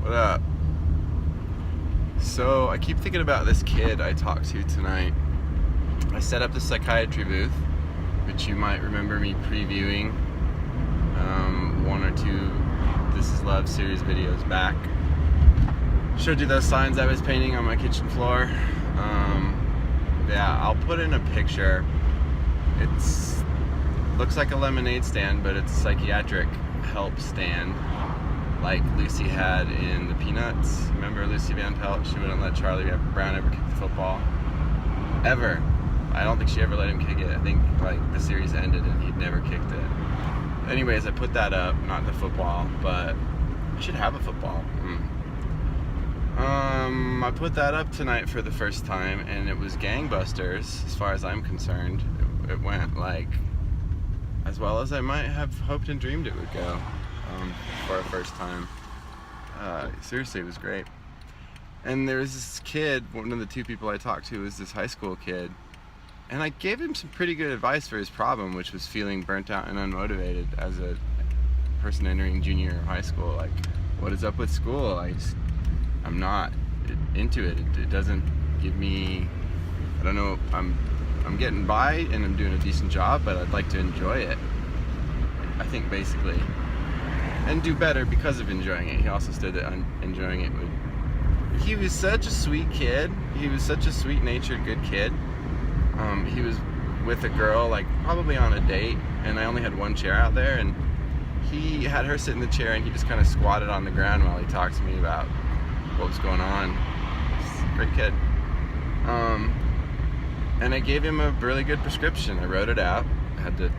What up? So I keep thinking about this kid I talked to tonight. I set up the Psychiatry booth, which you might remember me previewing one or two This Is Love series videos back. Showed you those signs I was painting on my kitchen floor. Yeah, I'll put in a picture. It's looks like a lemonade stand, but it's a psychiatric help stand, like Lucy had in the Peanuts. Remember Lucy Van Pelt? She wouldn't let Charlie Brown ever kick the football. Ever. I don't think she ever let him kick it. I think like the series ended and he'd never kicked it. Anyways, I put that up, not the football, but I should have a football. I put that up tonight for the first time, and it was gangbusters, as far as I'm concerned. It went like as well as I might have hoped and dreamed it would go for a first time. Seriously, it was great. And there was this kid, one of the two people I talked to was this high school kid, and I gave him some pretty good advice for his problem, which was feeling burnt out and unmotivated as a person entering junior year of high school. Like, what is up with school? I'm not into it. It doesn't give me, I don't know, I'm getting by and I'm doing a decent job, but I'd like to enjoy it, I think, basically, and do better because of enjoying it. He also said that enjoying it would, he was such a sweet kid. He was such a sweet-natured, good kid. He was with a girl, like probably on a date, and I only had one chair out there, and he had her sit in the chair and he just kind of squatted on the ground while he talked to me about what was going on. He's a great kid. And I gave him a really good prescription. I wrote it out. I had the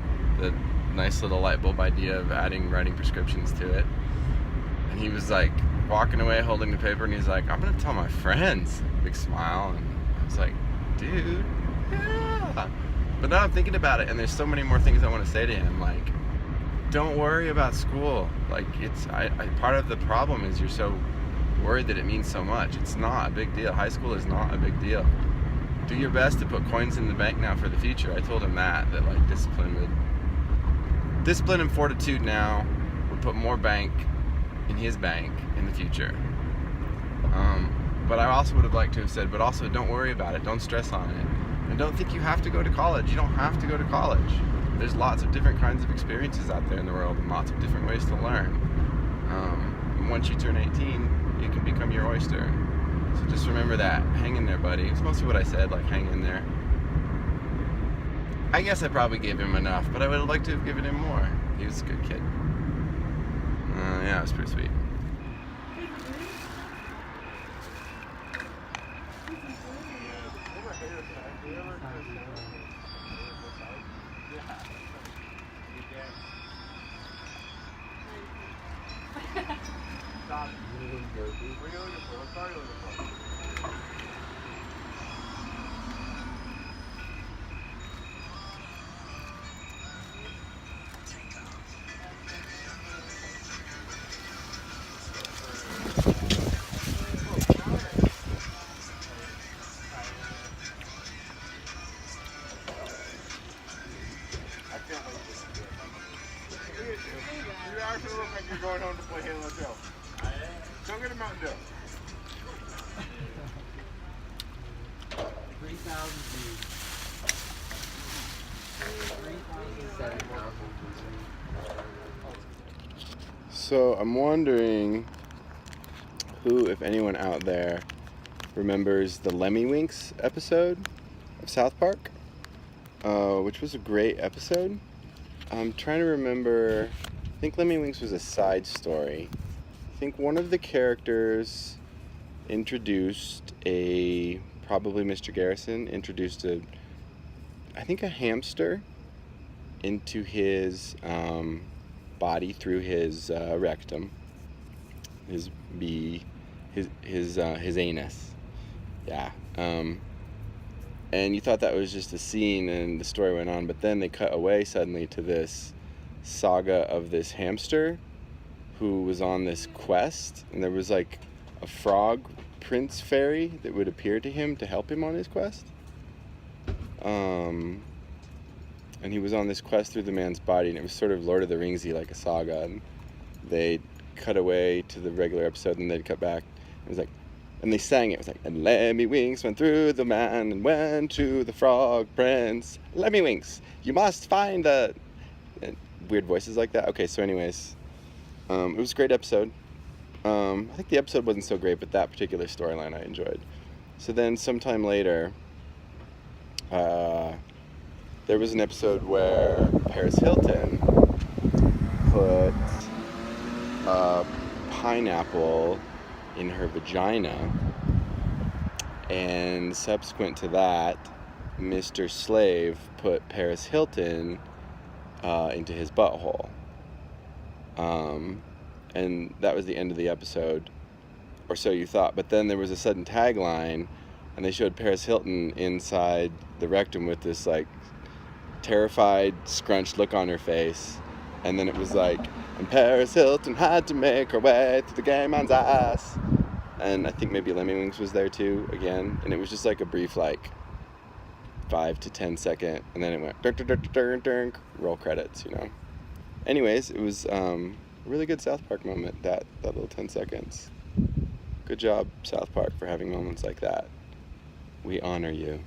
nice little light bulb idea of writing prescriptions to it. And he was like walking away holding the paper, and he's like, I'm gonna tell my friends. Big smile. And I was like, dude, yeah. But now I'm thinking about it, and there's so many more things I want to say to him. Like, don't worry about school. Like, part of the problem is you're so worried that it means so much. It's not a big deal. High school is not a big deal. Do your best to put coins in the bank now for the future. I told him that like discipline and fortitude now would put more bank in his bank in the future. But I also would have liked to have said, but also don't worry about it. Don't stress on it. And don't think you have to go to college. You don't have to go to college. There's lots of different kinds of experiences out there in the world and lots of different ways to learn. Once you turn 18, it can become your oyster. So just remember that. Hang in there, buddy. It's mostly what I said, like hang in there. I guess I probably gave him enough, but I would have liked to have given him more. He was a good kid. Yeah, it was pretty sweet. You actually look like you're going home to play Halo 2. Don't get a Mountain Dew. 3,000 views. 3,007,000 views. So I'm wondering who, if anyone out there, remembers the Lemmywinks episode of South Park, which was a great episode. I'm trying to remember. I think Lemmywinks was a side story. I think one of the characters introduced probably Mr. Garrison, introduced a hamster into his body through his rectum, his anus. Yeah. And you thought that was just a scene and the story went on, but then they cut away suddenly to this saga of this hamster who was on this quest, and there was like a frog prince fairy that would appear to him to help him on his quest. And he was on this quest through the man's body, and it was sort of Lord of the Ringsy, like a saga, and they cut away to the regular episode, and they'd cut back. It was like, and they sang it. It was like, and Lemmy Winks went through the man and went to the frog prince. Lemmy Winks, you must find the... And weird voices like that. Okay, so anyways, it was a great episode. I think the episode wasn't so great, but that particular storyline I enjoyed. So then sometime later, there was an episode where Paris Hilton put a pineapple in her vagina, and subsequent to that, Mr. Slave put Paris Hilton into his butthole. And that was the end of the episode, or so you thought. But then there was a sudden tagline, and they showed Paris Hilton inside the rectum with this like terrified, scrunched look on her face. And then it was like, and Paris Hilton had to make her way to the gay man's ass. And I think maybe Lemmy Winks was there too, again. And it was just like a brief, like 5 to 10 second, and then it went dun, dun, dun, dun, dun, roll credits, you know. Anyways, it was a really good South Park moment, that little 10 seconds. Good job, South Park, for having moments like that. We honor you.